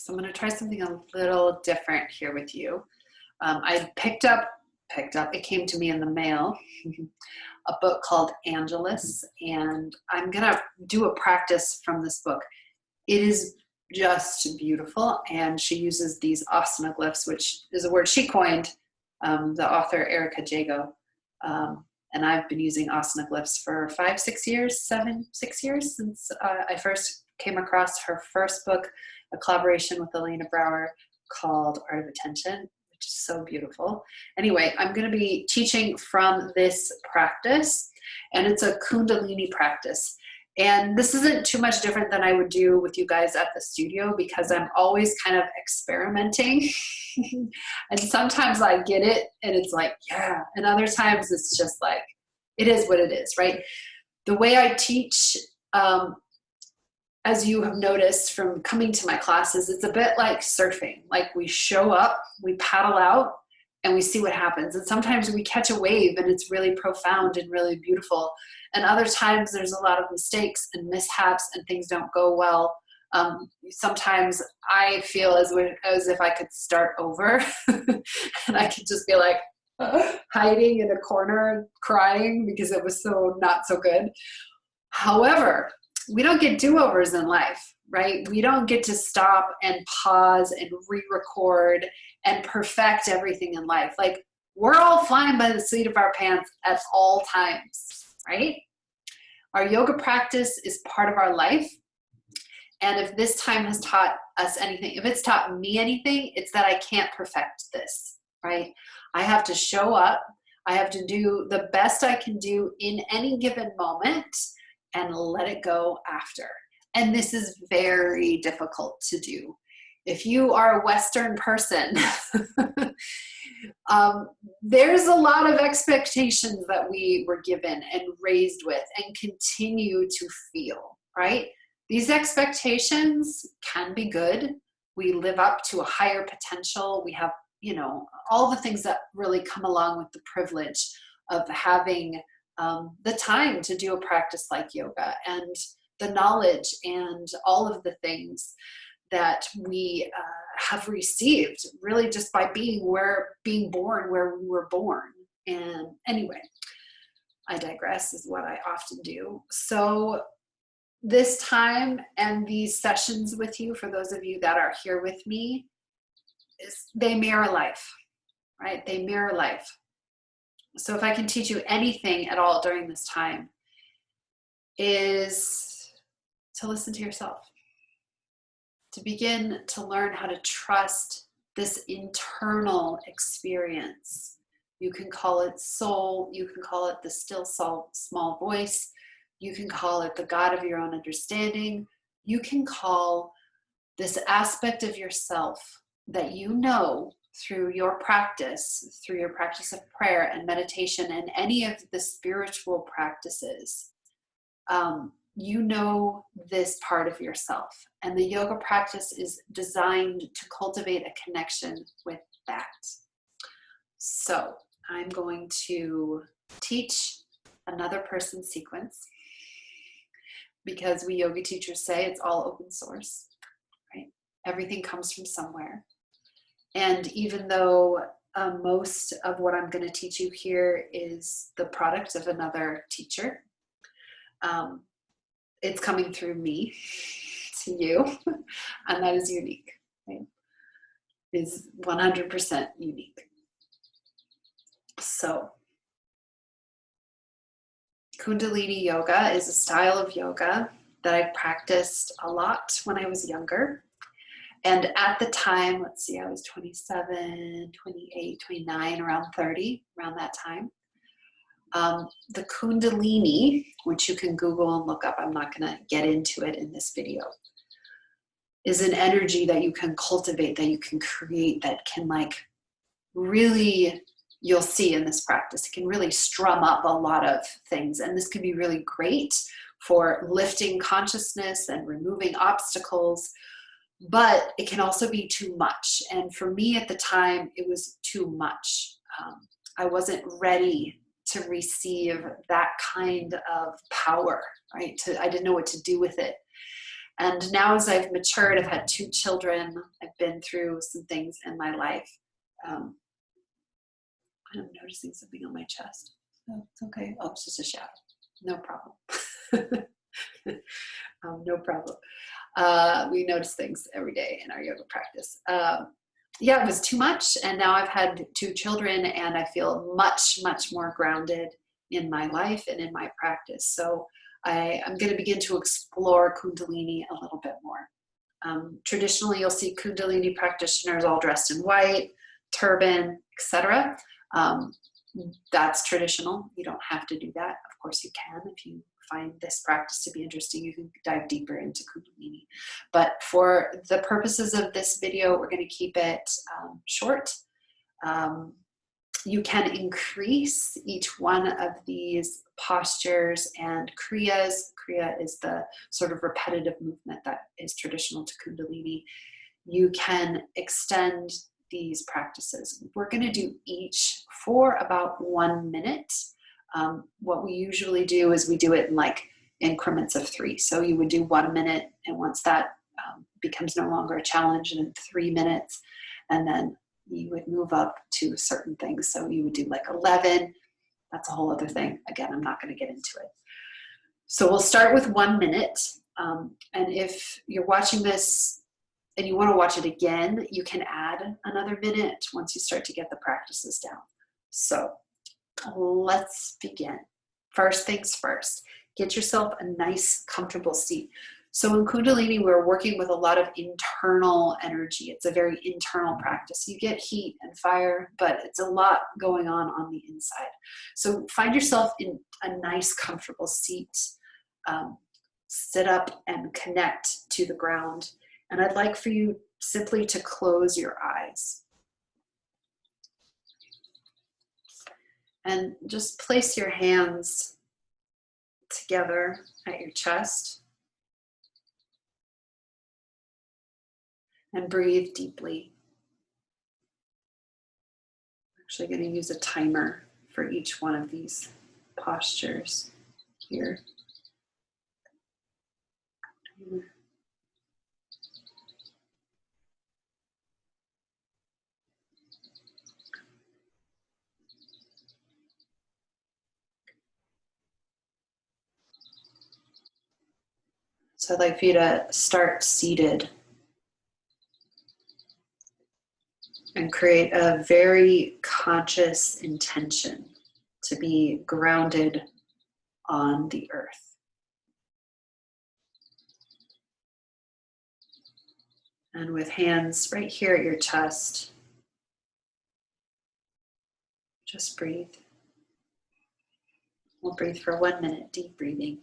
So I'm going to try something a little different here with you. I picked up, it came to me in the mail, a book called Angelus, and I'm going to do a practice from this book. It is just beautiful, and she uses these asana glyphs, which is a word she coined, the author Erica Jago. And I've been using asana glyphs for 6 years since I first came across her first book, a collaboration with Elena Brower called Art of Attention, which is so beautiful. Anyway, I'm going to be teaching from this practice, and it's a Kundalini practice. And this isn't too much different than I would do with you guys at the studio, because I'm always kind of experimenting. And sometimes I get it and it's like, yeah. And other times it's just like, it is what it is, right? The way I teach, as you have noticed from coming to my classes, it's a bit like surfing. Like we show up, we paddle out, and we see what happens. And sometimes we catch a wave and it's really profound and really beautiful. And other times there's a lot of mistakes and mishaps and things don't go well. Sometimes I feel as if I could start over and I could just be like hiding in a corner crying because it was so not so good. However, we don't get do-overs in life, right? We don't get to stop and pause and re-record and perfect everything in life. Like, we're all flying by the seat of our pants at all times, right? Our yoga practice is part of our life. And if this time has taught us anything, if it's taught me anything, it's that I can't perfect this, right? I have to show up. I have to do the best I can do in any given moment and let it go after. And this is very difficult to do. If you are a Western person, there's a lot of expectations that we were given and raised with and continue to feel, right? These expectations can be good. We live up to a higher potential. We have, all the things that really come along with the privilege of having the time to do a practice like yoga, and the knowledge and all of the things that we have received really just by being born where we were born. And anyway, I digress, is what I often do. So this time and these sessions with you, for those of you that are here with me, they mirror life, right? They mirror life. So if I can teach you anything at all during this time, is to listen to yourself, to begin to learn how to trust this internal experience. You can call it soul, you can call it the still small voice, you can call it the God of your own understanding, you can call this aspect of yourself that you know through your practice of prayer and meditation and any of the spiritual practices. You know this part of yourself, and the yoga practice is designed to cultivate a connection with that. So I'm going to teach another person's sequence, because we yoga teachers say it's all open source, right? Everything comes from somewhere. And even though most of what I'm going to teach you here is the product of another teacher, it's coming through me to you, and that is unique, right? Is 100% unique. So Kundalini yoga is a style of yoga that I practiced a lot when I was younger. And at the time, let's see, I was 27, 28, 29, around 30, around that time. The Kundalini, which you can Google and look up, I'm not going to get into it in this video, is an energy that you can cultivate, that you can create, that can really, you'll see in this practice, it can really strum up a lot of things. And this can be really great for lifting consciousness and removing obstacles, but it can also be too much. And for me at the time, it was too much. I wasn't ready to receive that kind of power, right? I didn't know what to do with it. And now as I've matured, I've had 2 children, I've been through some things in my life. I'm noticing something on my chest. Oh, it's okay. Oh, it's just a shadow. No problem. No problem. We notice things every day in our yoga practice. Yeah, it was too much. And now I've had 2 children and I feel much, much more grounded in my life and in my practice. So I'm going to begin to explore Kundalini a little bit more. Traditionally, you'll see Kundalini practitioners all dressed in white, turban, etc. That's traditional. You don't have to do that. Of course you can. If you find this practice to be interesting, you can dive deeper into Kundalini. But for the purposes of this video, we're going to keep it short. You can increase each one of these postures and kriyas. Kriya is the sort of repetitive movement that is traditional to Kundalini. You can extend these practices. We're going to do each for about 1 minute. What we usually do is we do it in like increments of 3. So you would do 1 minute, and once that becomes no longer a challenge, and then 3 minutes, and then you would move up to certain things. So you would do like 11. That's a whole other thing. Again, I'm not going to get into it. So we'll start with 1 minute. And if you're watching this and you want to watch it again, you can add another minute once you start to get the practices down. So let's begin. First things first, get yourself a nice, comfortable seat. So in Kundalini, we're working with a lot of internal energy. It's a very internal practice. You get heat and fire, but it's a lot going on the inside. So find yourself in a nice, comfortable seat. Sit up and connect to the ground. And I'd like for you simply to close your eyes. And just place your hands together at your chest. And breathe deeply. I'm actually going to use a timer for each one of these postures here. So I'd like for you to start seated and create a very conscious intention to be grounded on the earth. And with hands right here at your chest, just breathe. We'll breathe for 1 minute, deep breathing.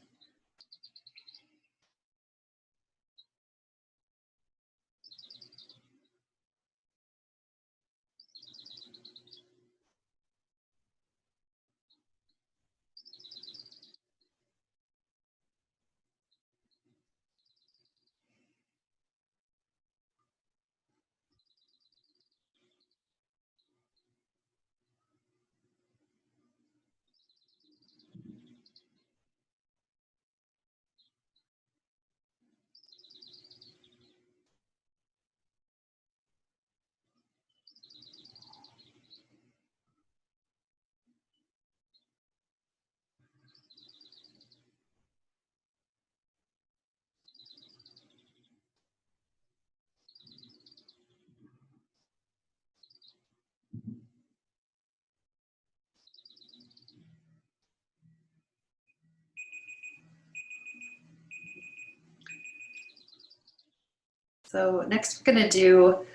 So next we're going to do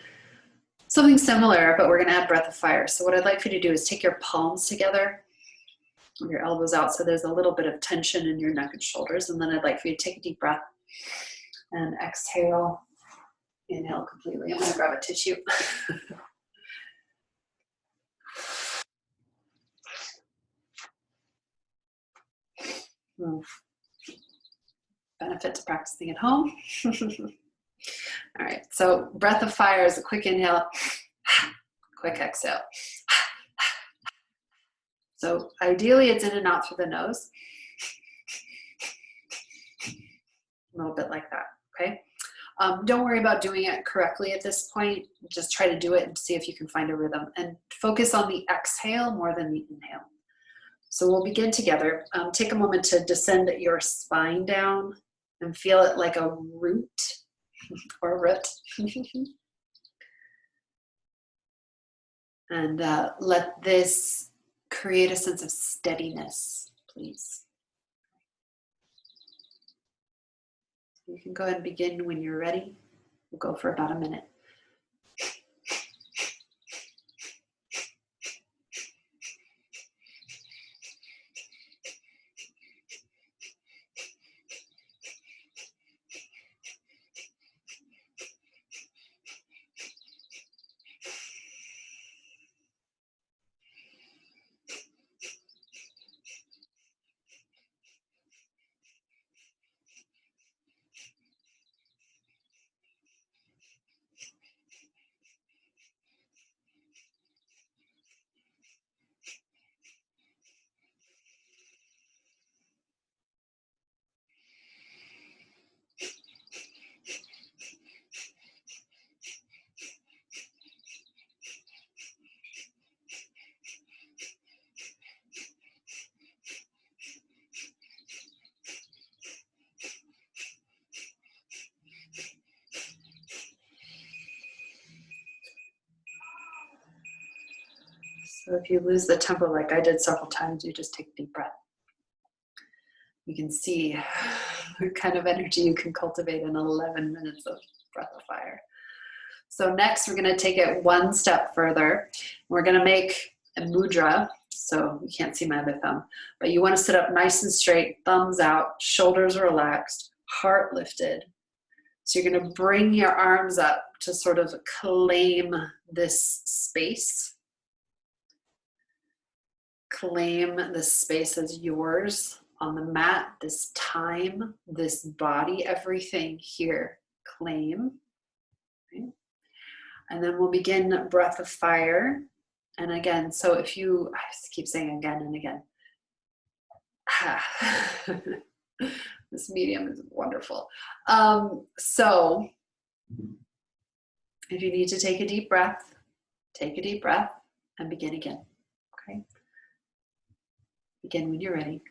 something similar, but we're going to add breath of fire. So what I'd like for you to do is take your palms together, your elbows out, so there's a little bit of tension in your neck and shoulders. And then I'd like for you to take a deep breath and exhale. Inhale completely. I'm going to grab a tissue. Benefit to practicing at home. All right, so breath of fire is a quick inhale, quick exhale. So ideally it's in and out through the nose. A little bit like that, okay? Don't worry about doing it correctly at this point. Just try to do it and see if you can find a rhythm, and focus on the exhale more than the inhale. So we'll begin together. Take a moment to descend your spine down and feel it like a root or root. And let this create a sense of steadiness, please. You can go ahead and begin when you're ready. We'll go for about a minute. So if you lose the tempo like I did several times, you just take a deep breath. You can see what kind of energy you can cultivate in 11 minutes of breath of fire. So next, we're going to take it one step further. We're going to make a mudra. So you can't see my other thumb, but you want to sit up nice and straight, thumbs out, shoulders relaxed, heart lifted. So you're going to bring your arms up to sort of claim this space. Claim this space as yours on the mat, this time, this body, everything here. Claim. Okay. And then we'll begin breath of fire. And again, so if you, I just keep saying again and again. This medium is wonderful. So if you need to take a deep breath, take a deep breath and begin again. Okay. Begin when you're ready.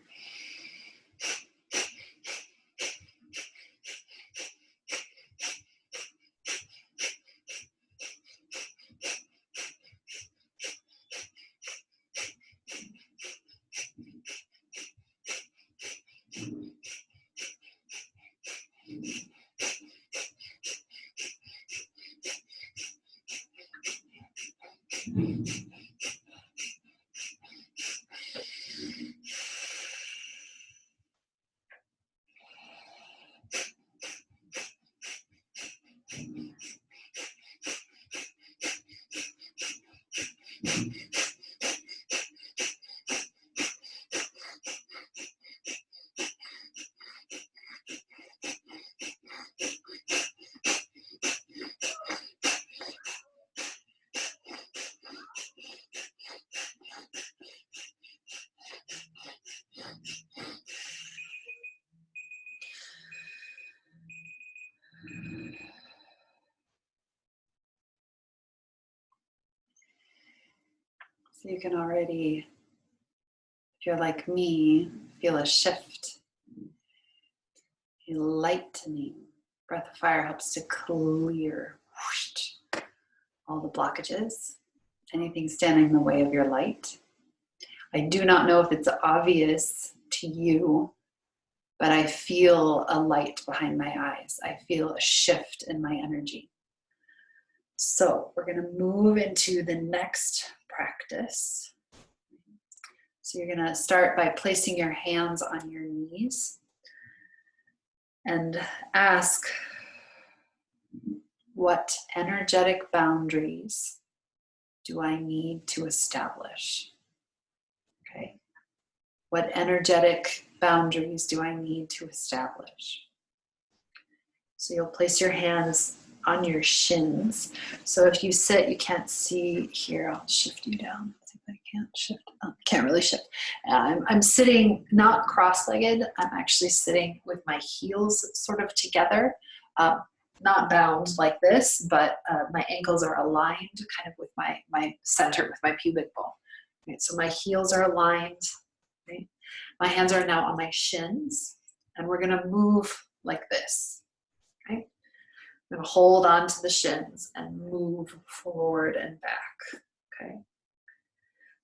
So you can already, if you're like me, feel a shift, a lightening. Breath of fire helps to clear all the blockages, anything standing in the way of your light. I do not know if it's obvious to you, but I feel a light behind my eyes. I feel a shift in my energy. So we're going to move into the next practice. So you're going to start by placing your hands on your knees and ask, what energetic boundaries do I need to establish? Okay. What energetic boundaries do I need to establish? So you'll place your hands on your shins. So if you sit, you can't see here. I'll shift you down. I think I can't shift. Oh, can't really shift. I'm sitting not cross-legged. I'm actually sitting with my heels sort of together. not bound like this, but my ankles are aligned kind of with my center, with my pubic bone. Right? So my heels are aligned. Right? My hands are now on my shins, and we're gonna move like this. Okay? I'm gonna hold on to the shins and move forward and back. Okay.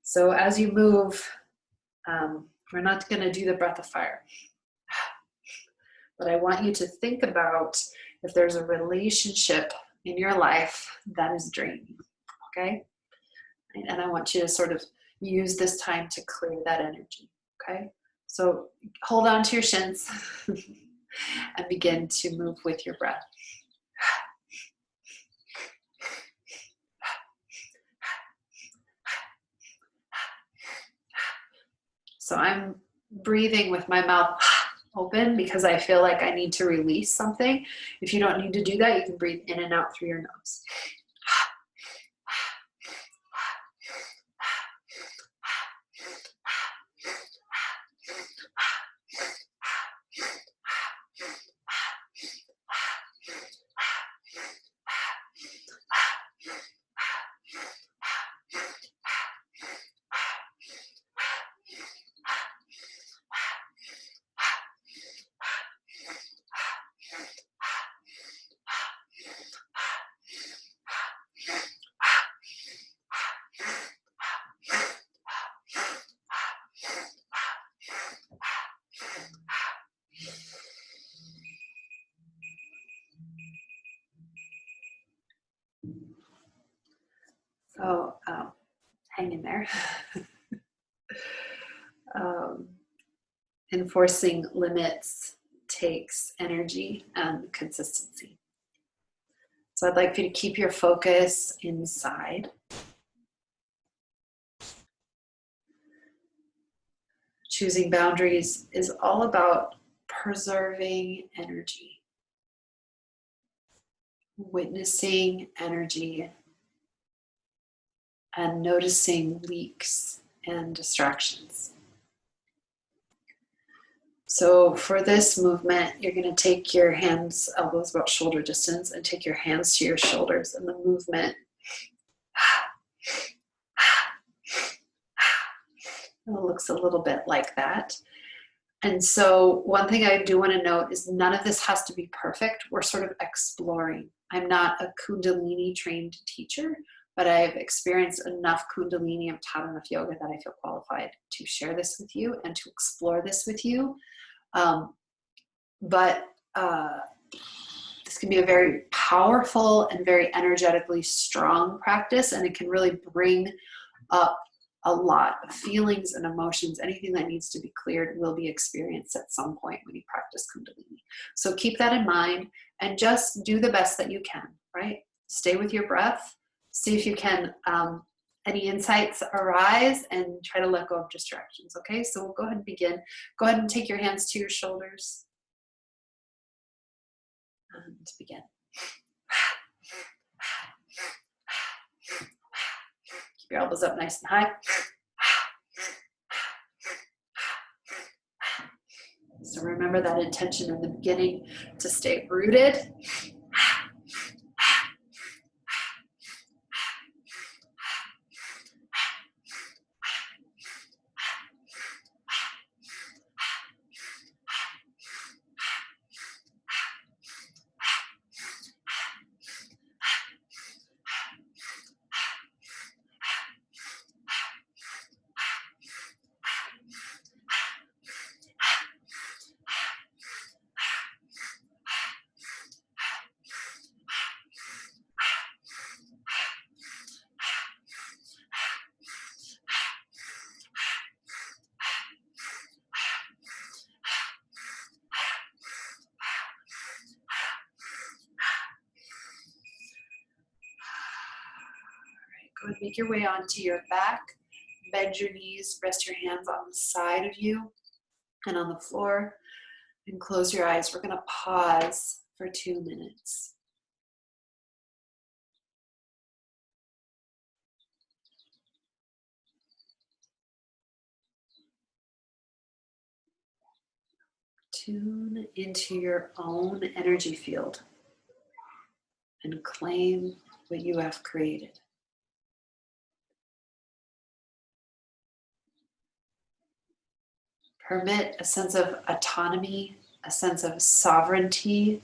So as you move, we're not gonna do the breath of fire, but I want you to think about if there's a relationship in your life that is draining. Okay. And I want you to sort of use this time to clear that energy. Okay. So hold on to your shins and begin to move with your breath. So I'm breathing with my mouth open because I feel like I need to release something. If you don't need to do that, you can breathe in and out through your nose. So hang in there. Enforcing limits takes energy and consistency. So I'd like for you to keep your focus inside. Choosing boundaries is all about preserving energy, witnessing energy, and noticing leaks and distractions. So for this movement, you're going to take your hands, elbows about shoulder distance, and take your hands to your shoulders. And the movement it looks a little bit like that. And so one thing I do want to note is none of this has to be perfect. We're sort of exploring. I'm not a Kundalini trained teacher, but I've experienced enough Kundalini, I've taught enough yoga that I feel qualified to share this with you and to explore this with you. But this can be a very powerful and very energetically strong practice, and it can really bring up a lot of feelings and emotions. Anything that needs to be cleared will be experienced at some point when you practice Kundalini. So keep that in mind and just do the best that you can, right? Stay with your breath. See if you can, any insights arise, and try to let go of distractions, okay? So we'll go ahead and begin. Go ahead and take your hands to your shoulders. And begin. Keep your elbows up nice and high. So remember that intention in the beginning to stay rooted. Go ahead and make your way onto your back. Bend your knees, rest your hands on the side of you and on the floor, and close your eyes. We're going to pause for 2 minutes. Tune into your own energy field. and claim what you have created. Permit a sense of autonomy, a sense of sovereignty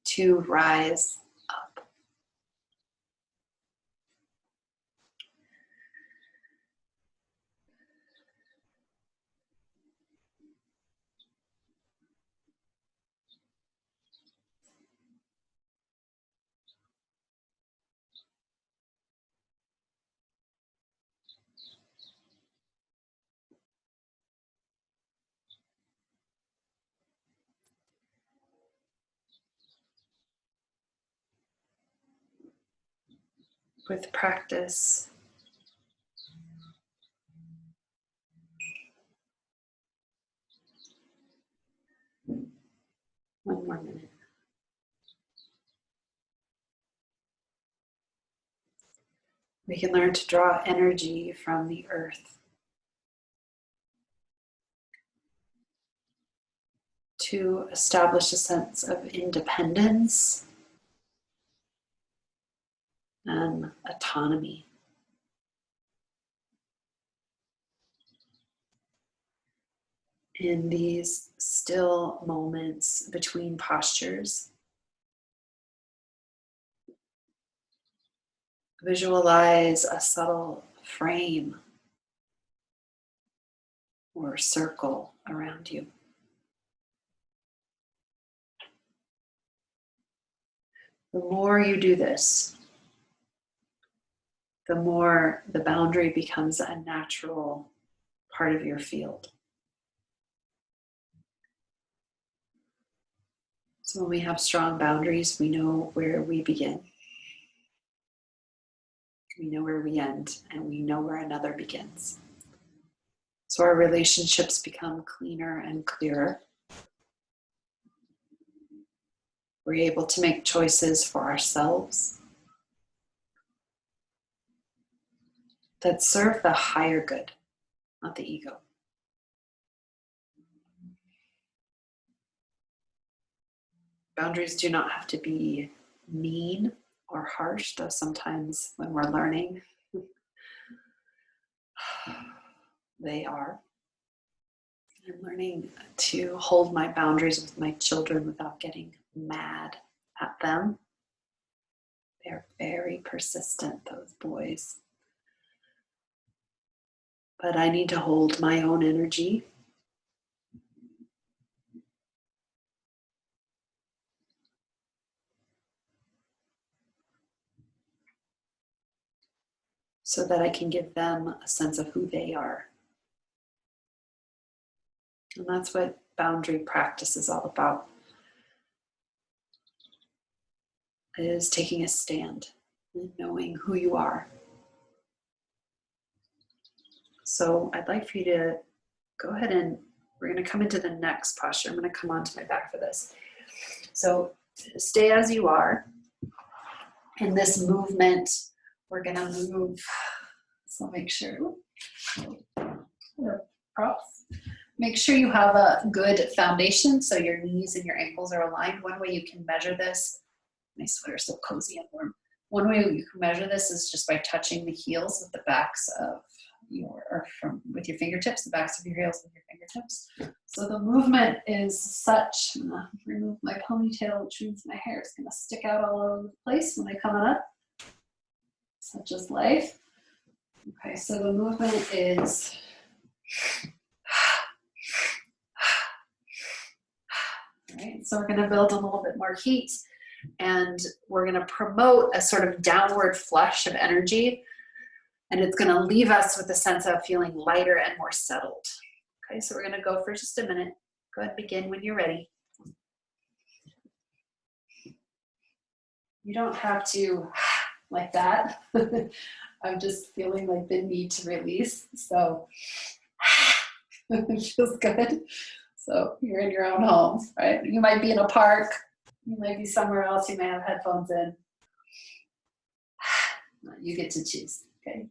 to rise up. With practice, one more minute. We can learn to draw energy from the earth to establish a sense of independence and autonomy. In these still moments between postures, visualize a subtle frame or circle around you. The more you do this, the more the boundary becomes a natural part of your field. So when we have strong boundaries, we know where we begin. We know where we end, and we know where another begins. So our relationships become cleaner and clearer. We're able to make choices for ourselves that serve the higher good, not the ego. Boundaries do not have to be mean or harsh, though sometimes when we're learning, they are. I'm learning to hold my boundaries with my children without getting mad at them. They're very persistent, those boys. But I need to hold my own energy. So that I can give them a sense of who they are. And that's what boundary practice is all about. It is taking a stand and knowing who you are. So I'd like for you to go ahead and we're going to come into the next posture. I'm going to come onto my back for this. So stay as you are. In this movement, we're going to move. So make sure. Props. Make sure you have a good foundation so your knees and your ankles are aligned. One way you can measure this, my sweater's so cozy and warm. One way you can measure this is just by touching the heels with the backs of with your fingertips, the backs of your heels with your fingertips. So the movement is such, I'm gonna remove my ponytail, which means my hair is gonna stick out all over the place when I come up. Such is life. Okay, so the movement is all right, so we're gonna build a little bit more heat and we're gonna promote a sort of downward flush of energy. And it's going to leave us with a sense of feeling lighter and more settled. Okay, so we're going to go for just a minute. Go ahead and begin when you're ready. You don't have to like that. I'm just feeling like the need to release. So it feels good. So you're in your own home, right? You might be in a park. You might be somewhere else. You may have headphones in. You get to choose, okay?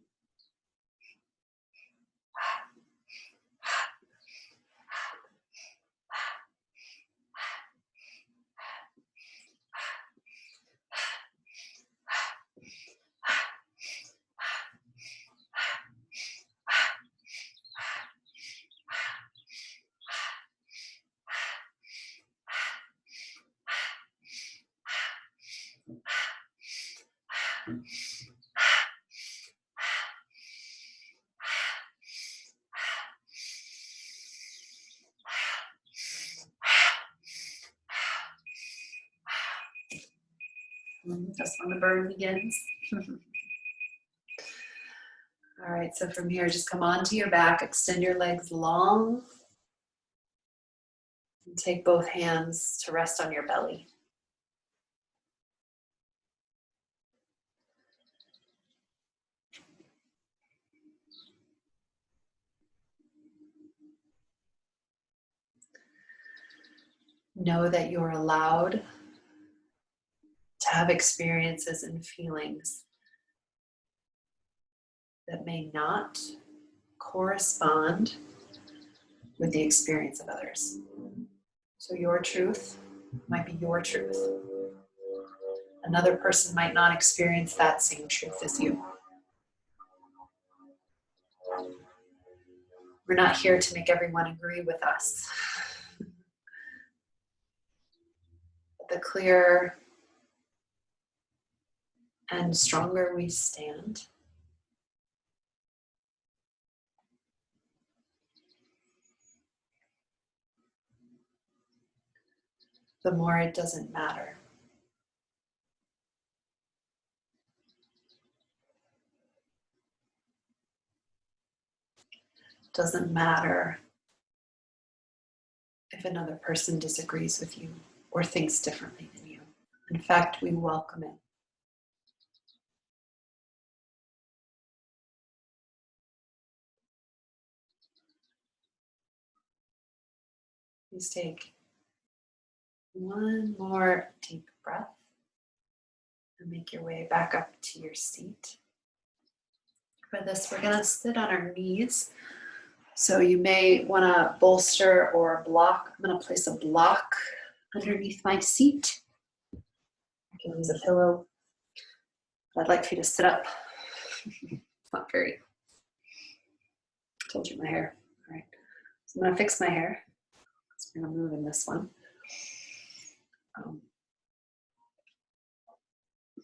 That's when the burn begins. All right, so from here, just come onto your back, extend your legs long, and take both hands to rest on your belly. Know that you're allowed to have experiences and feelings that may not correspond with the experience of others. So your truth might be your truth. Another person might not experience that same truth as you. We're not here to make everyone agree with us. But the clearer and stronger we stand, the more it doesn't matter. It doesn't matter if another person disagrees with you or thinks differently than you. In fact, we welcome it. Please take one more deep breath and make your way back up to your seat. For this, we're going to sit on our knees. So you may want to bolster or block. I'm going to place a block underneath my seat. I can use a pillow. I'd like for you to sit up. Not very. I told you my hair. All right. So I'm going to fix my hair. So we're going to move in this one.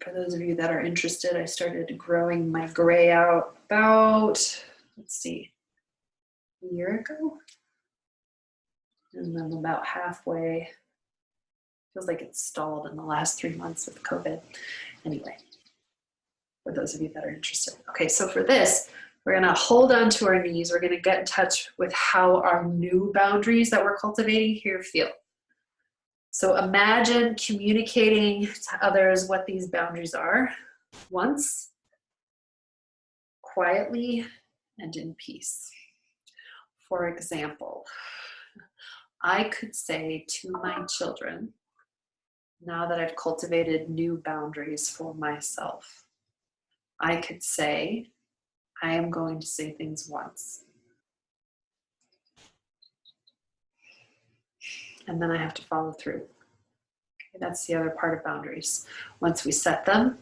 For those of you that are interested, I started growing my gray out about, let's see, a year ago. And then about halfway, feels like it's stalled in the last 3 months with COVID. Anyway, for those of you that are interested. Okay, so for this, we're gonna hold on to our knees. We're gonna get in touch with how our new boundaries that we're cultivating here feel. So imagine communicating to others what these boundaries are once, quietly, and in peace. For example, I could say to my children, now that I've cultivated new boundaries for myself, I could say, I am going to say things once. And then I have to follow through. Okay, that's the other part of boundaries. Once we set them,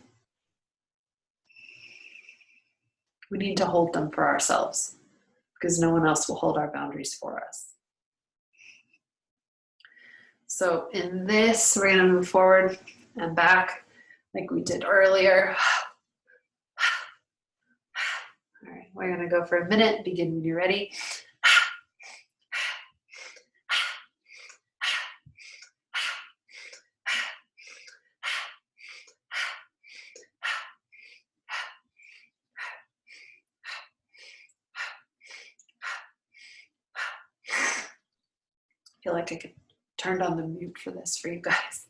we need to hold them for ourselves because no one else will hold our boundaries for us. So in this, we're going to move forward and back like we did earlier. All right, we're going to go for a minute. Begin when you're ready. I feel like I could turn on the mute for this for you guys.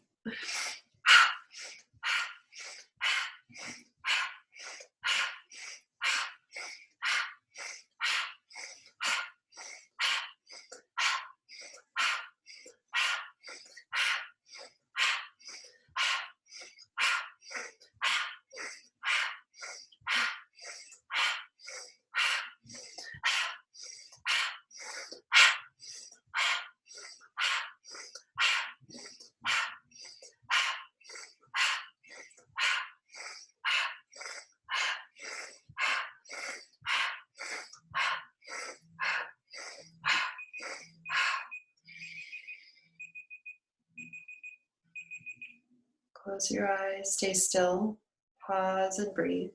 Close your eyes, stay still. Pause and breathe.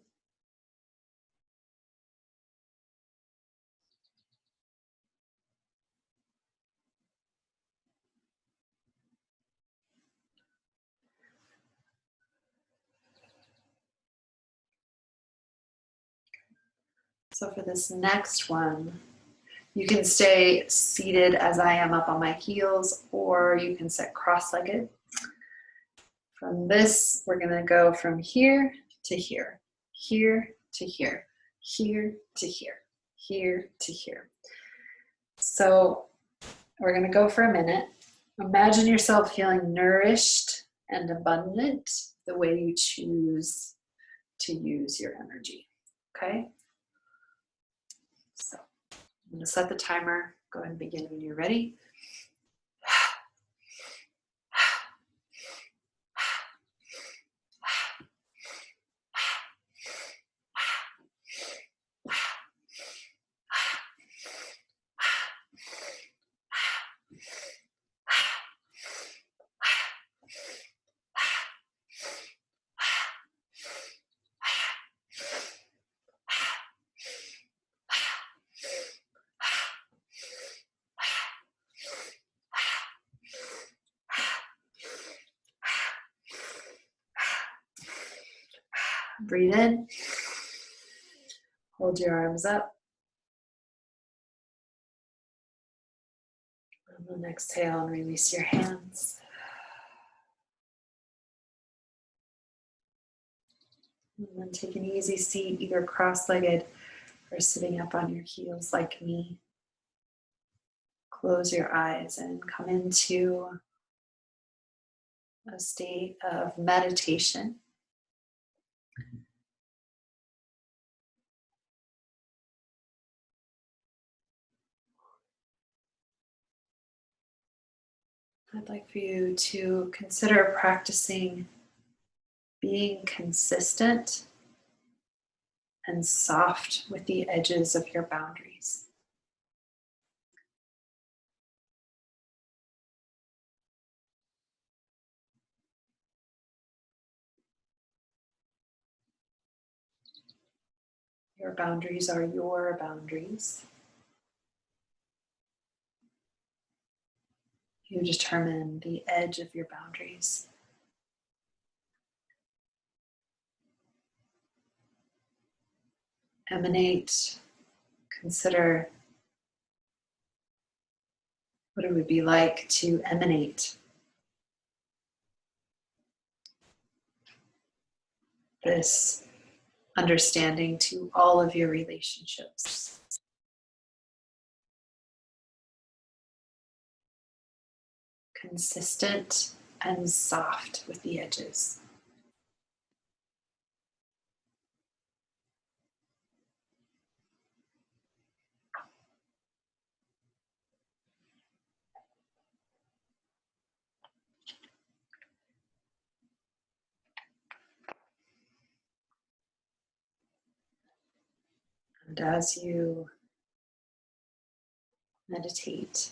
So for this next one, you can stay seated as I am up on my heels, or you can sit cross-legged. From this, we're gonna go from here to here, here to here, here to here, here to here. So we're gonna go for a minute. Imagine yourself feeling nourished and abundant the way you choose to use your energy, okay? So I'm gonna set the timer. Go ahead and begin when you're ready. Breathe in. Hold your arms up. And then exhale and release your hands. And then take an easy seat, either cross-legged or sitting up on your heels like me. Close your eyes and come into a state of meditation. I'd like for you to consider practicing being consistent and soft with the edges of your boundaries. Your boundaries are your boundaries. You determine the edge of your boundaries. Emanate, consider what it would be like to emanate this understanding to all of your relationships. Consistent and soft with the edges. And as you meditate,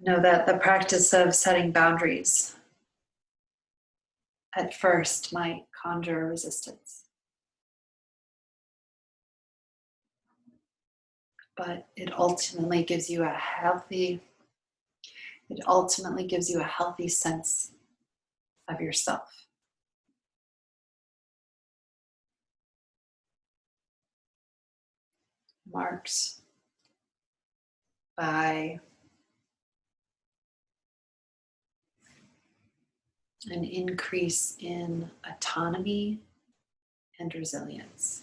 know that the practice of setting boundaries at first might conjure resistance, but it ultimately gives you a healthy sense of yourself. Marked by an increase in autonomy and resilience.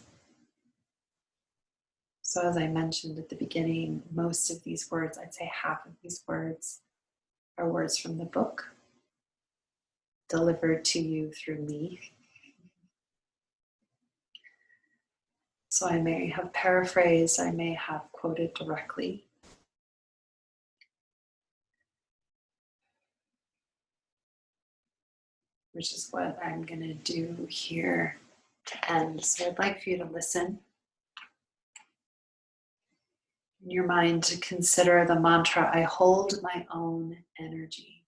So as I mentioned at the beginning, most of these words, I'd say half of these words, are words from the book, delivered to you through me. So I may have paraphrased, I may have quoted directly. Which is what I'm going to do here to end. So I'd like for you to listen. in your mind to consider the mantra, I hold my own energy.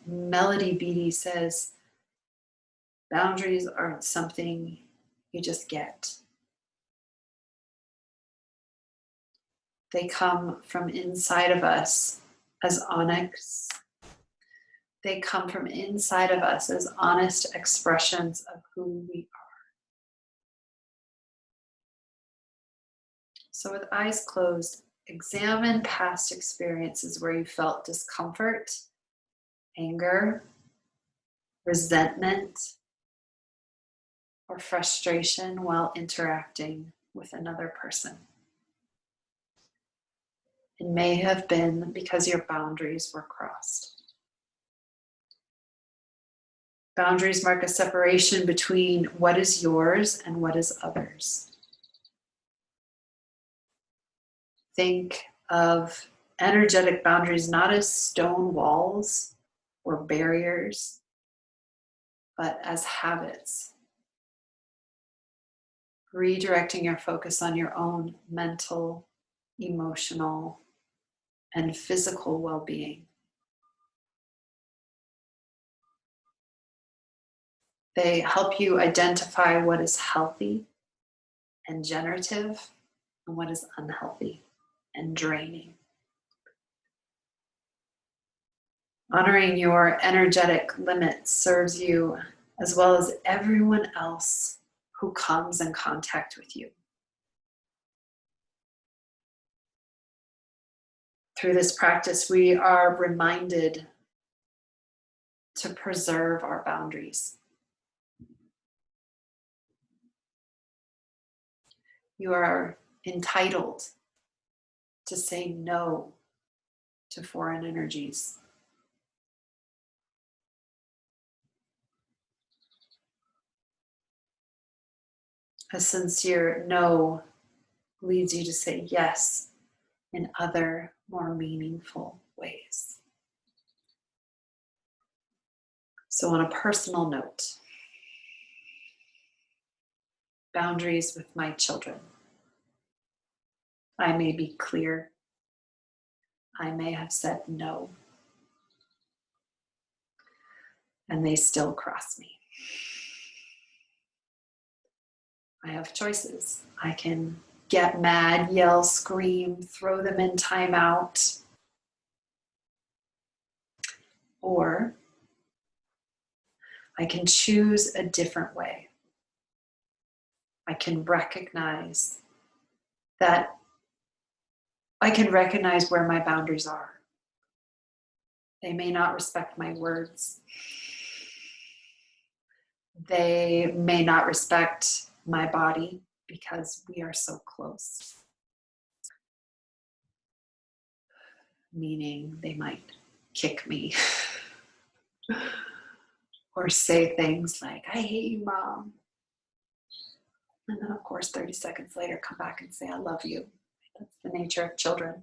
Melody Beatty says, boundaries aren't something you just get. They come from inside of us as onyx. They come from inside of us as honest expressions of who we are. So with eyes closed, examine past experiences where you felt discomfort, anger, resentment, or frustration while interacting with another person. It may have been because your boundaries were crossed. Boundaries mark a separation between what is yours and what is others. Think of energetic boundaries not as stone walls or barriers, but as habits. Redirecting your focus on your own mental, emotional, and physical well-being. They help you identify what is healthy and generative and what is unhealthy and draining. Honoring your energetic limits serves you as well as everyone else who comes in contact with you. Through this practice, we are reminded to preserve our boundaries. You are entitled to say no to foreign energies. A sincere no leads you to say yes in other, more meaningful ways. So on a personal note, boundaries with my children. I may be clear. I may have said no. And they still cross me. I have choices. I can get mad, yell, scream, throw them in timeout. Or I can choose a different way. I can recognize that I can recognize where my boundaries are. They may not respect my words. They may not respect my body because we are so close. Meaning they might kick me or say things like, I hate you, Mom. And then, of course, 30 seconds later, come back and say, I love you. That's the nature of children.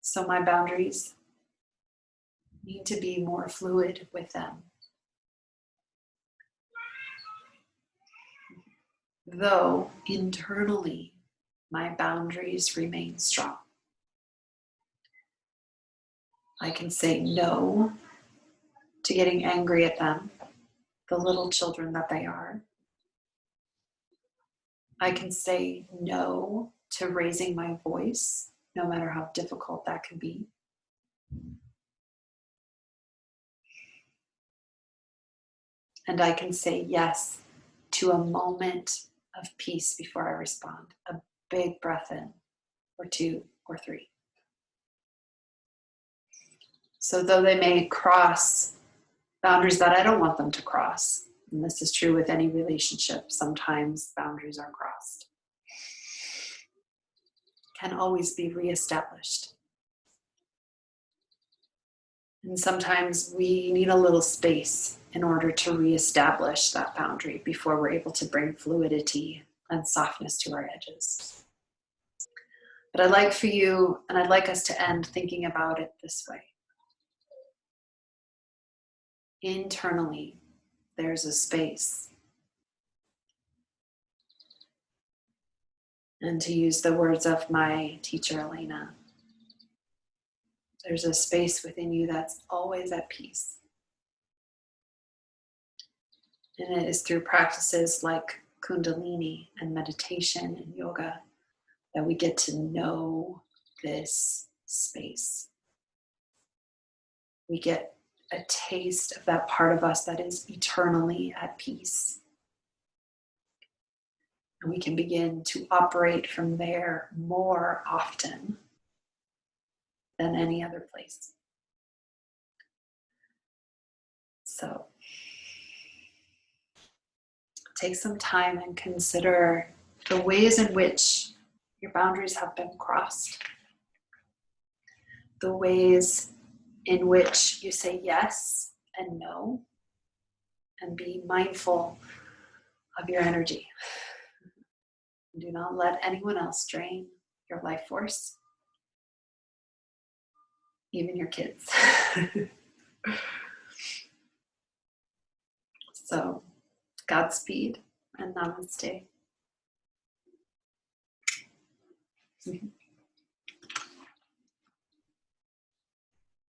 So my boundaries need to be more fluid with them. Though internally, my boundaries remain strong. I can say no to getting angry at them, the little children that they are. I can say no to raising my voice, no matter how difficult that can be. And I can say yes to a moment of peace before I respond. A big breath in, or 2 or 3. So though they may cross boundaries that I don't want them to cross, and this is true with any relationship, sometimes boundaries are crossed, can always be reestablished. And sometimes we need a little space in order to reestablish that boundary before we're able to bring fluidity and softness to our edges. But I'd like for you, and I'd like us to end thinking about it this way. Internally, there's a space. And to use the words of my teacher, Elena, there's a space within you that's always at peace. And it is through practices like Kundalini and meditation and yoga that we get to know this space. We get a taste of that part of us that is eternally at peace. And we can begin to operate from there more often than any other place. So take some time and consider the ways in which your boundaries have been crossed, the ways in which you say yes and no, and be mindful of your energy. Do not let anyone else drain your life force, even your kids. So, Godspeed and namaste.